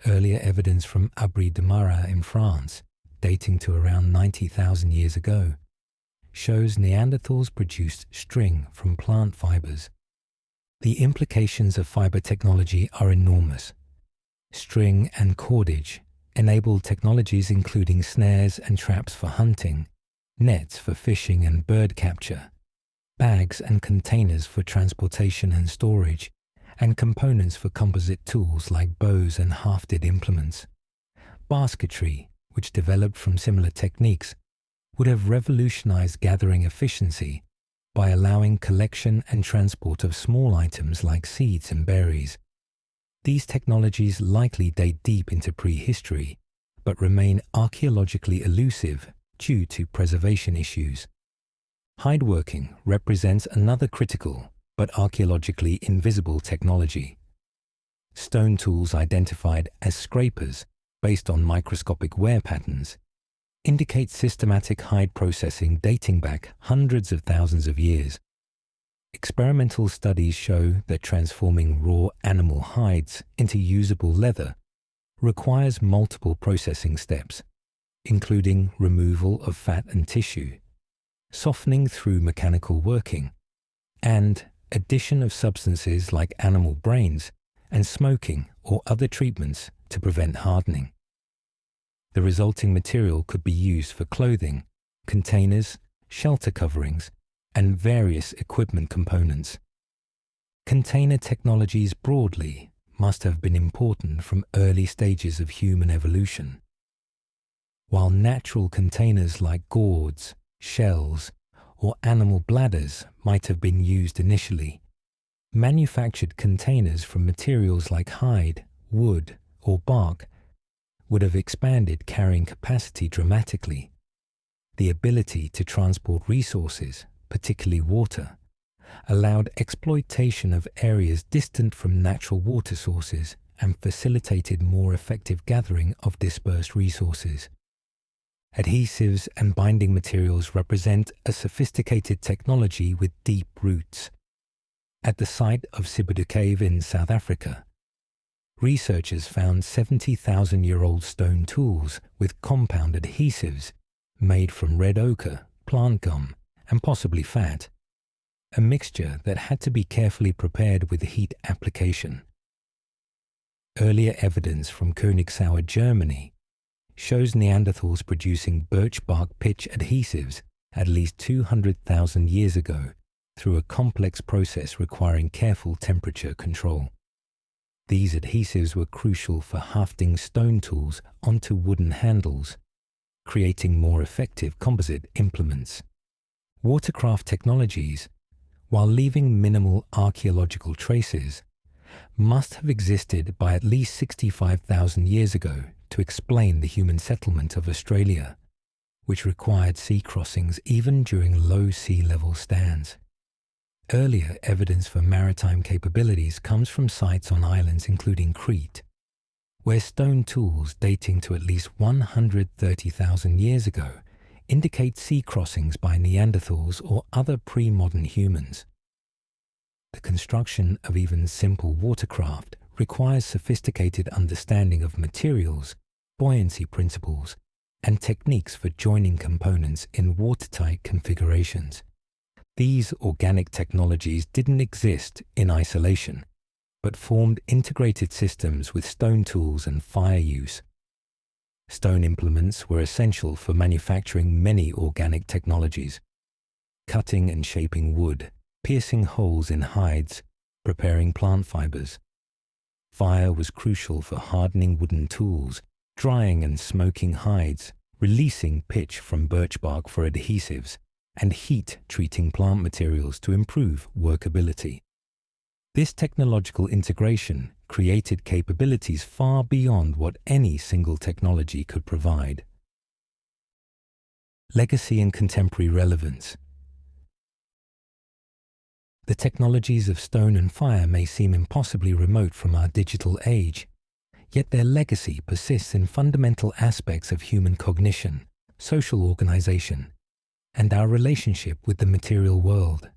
Earlier evidence from Abri de Marat in France, dating to around 90,000 years ago, shows Neanderthals produced string from plant fibers. The implications of fiber technology are enormous. String and cordage enabled technologies including snares and traps for hunting, nets for fishing and bird capture, bags and containers for transportation and storage, and components for composite tools like bows and hafted implements. Basketry, which developed from similar techniques, would have revolutionized gathering efficiency by allowing collection and transport of small items like seeds and berries. These technologies likely date deep into prehistory, but remain archaeologically elusive due to preservation issues. Hideworking represents another critical but archaeologically invisible technology. Stone tools identified as scrapers based on microscopic wear patterns indicate systematic hide processing dating back hundreds of thousands of years. Experimental studies show that transforming raw animal hides into usable leather requires multiple processing steps, including removal of fat and tissue, softening through mechanical working, and addition of substances like animal brains and smoking or other treatments to prevent hardening. The resulting material could be used for clothing, containers, shelter coverings, and various equipment components. Container technologies broadly must have been important from early stages of human evolution. While natural containers like gourds, shells, or animal bladders might have been used initially, manufactured containers from materials like hide, wood, or bark would have expanded carrying capacity dramatically. The ability to transport resources, particularly water, allowed exploitation of areas distant from natural water sources and facilitated more effective gathering of dispersed resources. Adhesives and binding materials represent a sophisticated technology with deep roots. At the site of Sibudu Cave in South Africa, researchers found 70,000-year-old stone tools with compound adhesives made from red ochre, plant gum, and possibly fat, a mixture that had to be carefully prepared with heat application. Earlier evidence from Königsauer, Germany, shows Neanderthals producing birch bark pitch adhesives at least 200,000 years ago through a complex process requiring careful temperature control. These adhesives were crucial for hafting stone tools onto wooden handles, creating more effective composite implements. Watercraft technologies, while leaving minimal archaeological traces, must have existed by at least 65,000 years ago to explain the human settlement of Australia, which required sea crossings even during low sea level stands. Earlier evidence for maritime capabilities comes from sites on islands including Crete, where stone tools dating to at least 130,000 years ago indicate sea crossings by Neanderthals or other pre-modern humans. The construction of even simple watercraft requires sophisticated understanding of materials, buoyancy principles, and techniques for joining components in watertight configurations. These organic technologies didn't exist in isolation, but formed integrated systems with stone tools and fire use. Stone implements were essential for manufacturing many organic technologies: cutting and shaping wood, piercing holes in hides, preparing plant fibers. Fire was crucial for hardening wooden tools, drying and smoking hides, releasing pitch from birch bark for adhesives, and heat treating plant materials to improve workability. This technological integration created capabilities far beyond what any single technology could provide. Legacy and contemporary relevance. The technologies of stone and fire may seem impossibly remote from our digital age, yet their legacy persists in fundamental aspects of human cognition, social organization, and our relationship with the material world.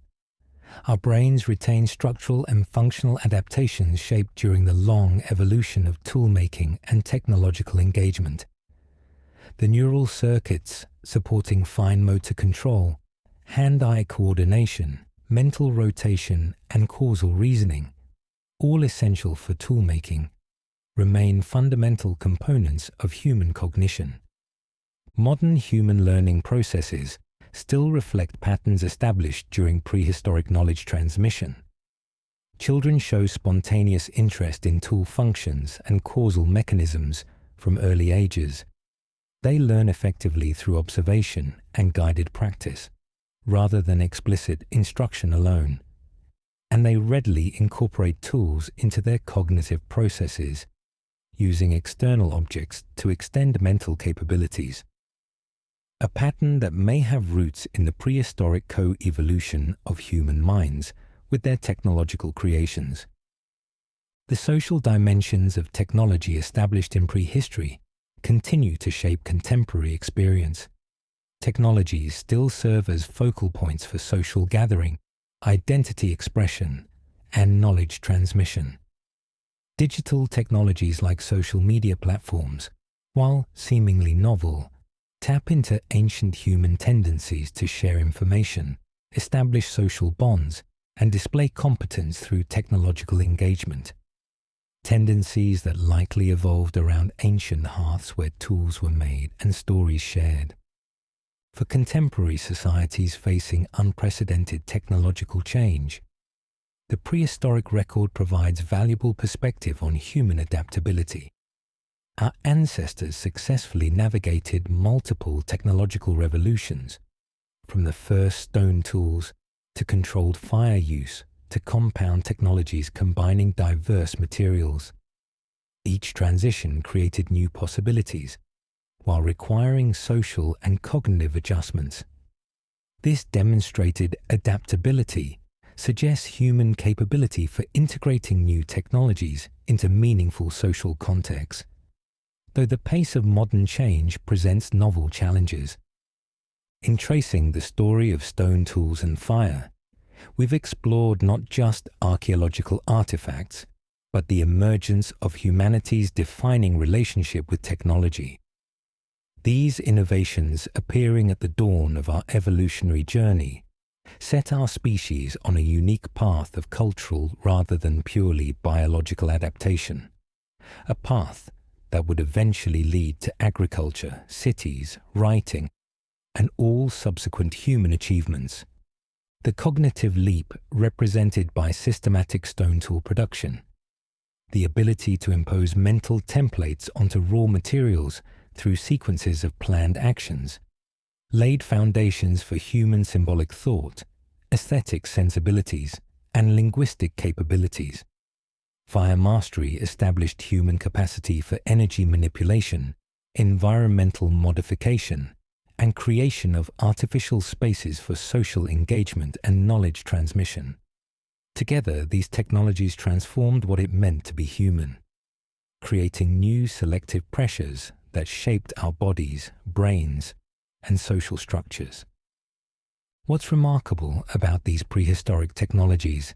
Our brains retain structural and functional adaptations shaped during the long evolution of tool-making and technological engagement. The neural circuits supporting fine motor control, hand-eye coordination, mental rotation, and causal reasoning, all essential for tool-making, remain fundamental components of human cognition. Modern human learning processes still reflect patterns established during prehistoric knowledge transmission. Children show spontaneous interest in tool functions and causal mechanisms from early ages. They learn effectively through observation and guided practice, rather than explicit instruction alone, and they readily incorporate tools into their cognitive processes, using external objects to extend mental capabilities. A pattern that may have roots in the prehistoric co-evolution of human minds with their technological creations. The social dimensions of technology established in prehistory continue to shape contemporary experience. Technologies still serve as focal points for social gathering, identity expression, and knowledge transmission. Digital technologies like social media platforms, while seemingly novel, tap into ancient human tendencies to share information, establish social bonds, and display competence through technological engagement. Tendencies that likely evolved around ancient hearths where tools were made and stories shared. For contemporary societies facing unprecedented technological change, the prehistoric record provides valuable perspective on human adaptability. Our ancestors successfully navigated multiple technological revolutions, from the first stone tools to controlled fire use to compound technologies combining diverse materials. Each transition created new possibilities, while requiring social and cognitive adjustments. This demonstrated adaptability suggests human capability for integrating new technologies into meaningful social contexts, though the pace of modern change presents novel challenges. In tracing the story of stone tools and fire, we've explored not just archaeological artifacts, but the emergence of humanity's defining relationship with technology. These innovations, appearing at the dawn of our evolutionary journey, set our species on a unique path of cultural rather than purely biological adaptation, a path that would eventually lead to agriculture, cities, writing, and all subsequent human achievements. The cognitive leap represented by systematic stone tool production, the ability to impose mental templates onto raw materials through sequences of planned actions, laid foundations for human symbolic thought, aesthetic sensibilities, and linguistic capabilities. Fire mastery established human capacity for energy manipulation, environmental modification, and creation of artificial spaces for social engagement and knowledge transmission. Together, these technologies transformed what it meant to be human, creating new selective pressures that shaped our bodies, brains, and social structures. What's remarkable about these prehistoric technologies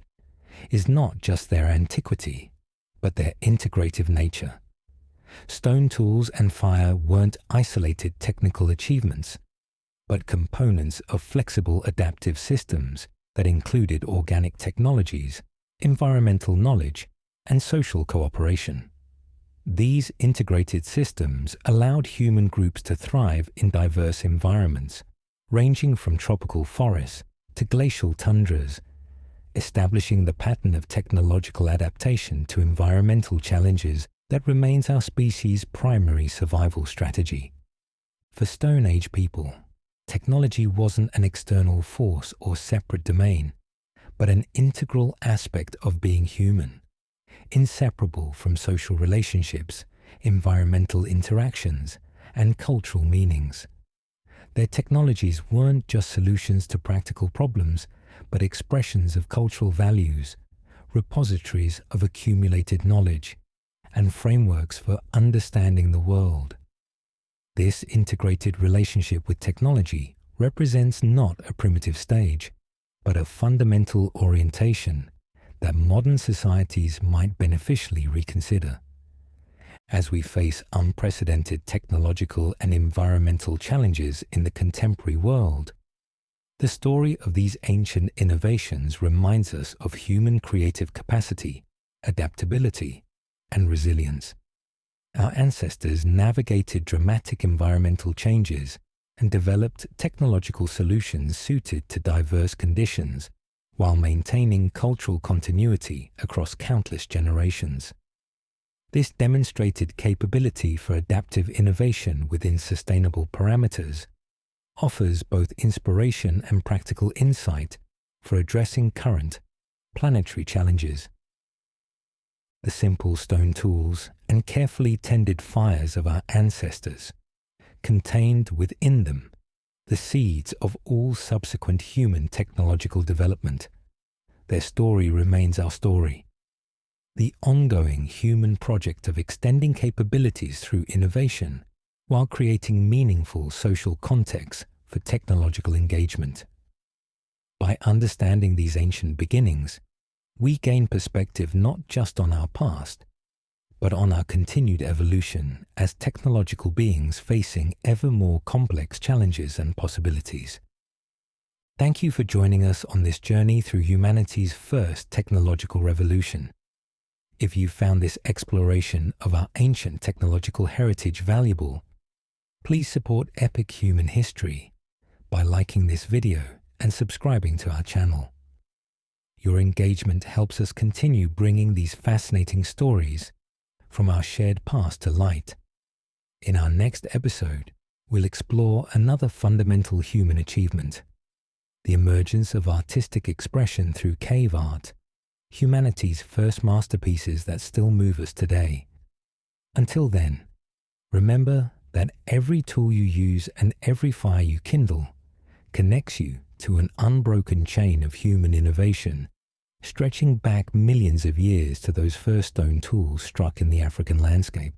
is not just their antiquity, but their integrative nature. Stone tools and fire weren't isolated technical achievements, but components of flexible adaptive systems that included organic technologies, environmental knowledge, and social cooperation. These integrated systems allowed human groups to thrive in diverse environments, ranging from tropical forests to glacial tundras, establishing the pattern of technological adaptation to environmental challenges that remains our species' primary survival strategy. For Stone Age people, technology wasn't an external force or separate domain, but an integral aspect of being human, inseparable from social relationships, environmental interactions, and cultural meanings. Their technologies weren't just solutions to practical problems, but expressions of cultural values, repositories of accumulated knowledge, and frameworks for understanding the world. This integrated relationship with technology represents not a primitive stage, but a fundamental orientation that modern societies might beneficially reconsider. As we face unprecedented technological and environmental challenges in the contemporary world, the story of these ancient innovations reminds us of human creative capacity, adaptability, and resilience. Our ancestors navigated dramatic environmental changes and developed technological solutions suited to diverse conditions while maintaining cultural continuity across countless generations. This demonstrated capability for adaptive innovation within sustainable parameters offers both inspiration and practical insight for addressing current planetary challenges. The simple stone tools and carefully tended fires of our ancestors contained within them the seeds of all subsequent human technological development. Their story remains our story. The ongoing human project of extending capabilities through innovation while creating meaningful social contexts for technological engagement. By understanding these ancient beginnings, we gain perspective not just on our past, but on our continued evolution as technological beings facing ever more complex challenges and possibilities. Thank you for joining us on this journey through humanity's first technological revolution. If you found this exploration of our ancient technological heritage valuable, please support Epic Human History by liking this video and subscribing to our channel. Your engagement helps us continue bringing these fascinating stories from our shared past to light. In our next episode, we'll explore another fundamental human achievement, the emergence of artistic expression through cave art, humanity's first masterpieces that still move us today. Until then, remember that every tool you use and every fire you kindle connects you to an unbroken chain of human innovation, stretching back millions of years to those first stone tools struck in the African landscape.